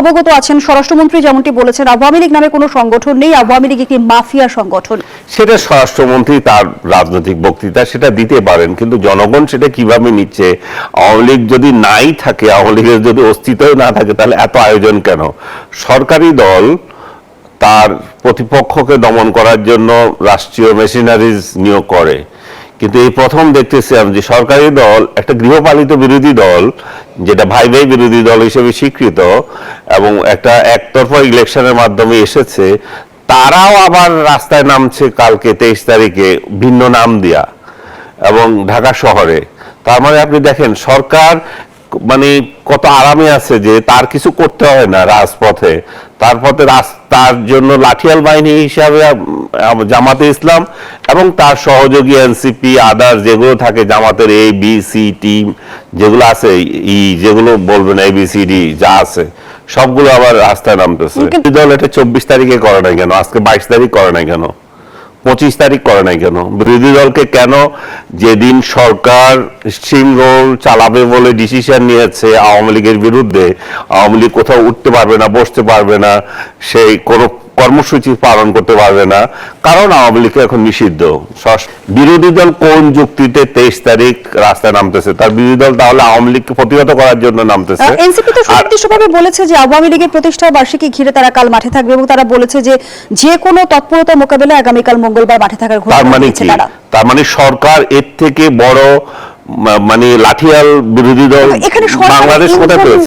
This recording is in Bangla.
অবগত আছেন, স্বরাষ্ট্রমন্ত্রী যেমনটি বলেছেন আওয়ামী লীগ নামে কোনো সংগঠন নেই, আওয়ামী লীগ একটি মাফিয়া সংগঠন। সেটা স্বরাষ্ট্রমন্ত্রী তার রাজনৈতিক বক্তৃতা সেটা দিতে পারেন, কিন্তু জনগণ সেটা কিভাবে নিচ্ছে? আওয়ামী লীগ যদি নাই থাকে, আওয়ামী লীগের যদি অস্তিত্বই না থাকে, তাহলে এত আয়োজন কেন? সরকারি দল তার প্রতিপক্ষকে দমন করার জন্য রাষ্ট্রীয় মেশিনারিজ নিয়োগ করে, কিন্তু এই প্রথম দেখতেছিলাম যে সরকারি দল একটা গৃহপালিত বিরোধী দল, যেটা ভাই ভাই বিরোধী দল হিসেবে স্বীকৃত এবং একটা একতরফা ইলেকশনের মাধ্যমে এসেছে, তারাও আবার রাস্তায় নামছে কালকে 23 তারিখে ভিন্ন নাম দিয়া এবং ঢাকা শহরে। তার মানে আপনি দেখেন সরকার মানে কত আরামে আছে যে তার কিছু করতে হয় না রাজপথে, তার জন্য লাঠিয়াল বাহিনী হিসাবে জামাতে ইসলাম এবং তার সহযোগী এনসিপি আদার্স যেগুলো থাকে, জামাতের এ বি সি টিম যেগুলো আছে, যেগুলো বলবেন এ বি সি ডি যা আছে সবগুলো আবার রাস্তায় নামতেছে। দল এটা 24 তারিখে করে নাই কেন? আজকে 22 তারিখ করে নাই কেন? 25 তারিখ করে নাই কেন? বিরোধী দলকে কেন যেদিন সরকার স্ট্রিম রোল চালাবে বলে ডিসিশন নিয়েছে আওয়ামী লীগের বিরুদ্ধে, আওয়ামী লীগ কোথাও উঠতে পারবে না, বসতে পারবে না, সেই কোনো কর্মসূচি পালন করতে পারবে না, কারণ আওয়ামী লীগ এখন নিষিদ্ধ। বিরোধী দল কোন যুক্তিতে 23 তারিখ রাস্তায় নামতেছে? তার বিরোধী দল তাহলে আওয়ামী লীগকে প্রতিহত করার জন্য নামতেছে। এনসিপি তো সুনির্দিষ্টভাবে বলেছে যে আওয়ামী লীগের প্রতিষ্ঠা বার্ষিকী ঘিরে তারা কাল মাঠে থাকবে এবং তারা বলেছে যে যে কোনো তৎপরতা মোকাবেলায় আগামীকাল মঙ্গলবার মাঠে থাকার ঘোষণা দিয়েছে তারা। তার মানে সরকার এর থেকে বড় মানে লাঠিয়াল বিরোধী দল বাংলাদেশ কোথায় পেয়েছে?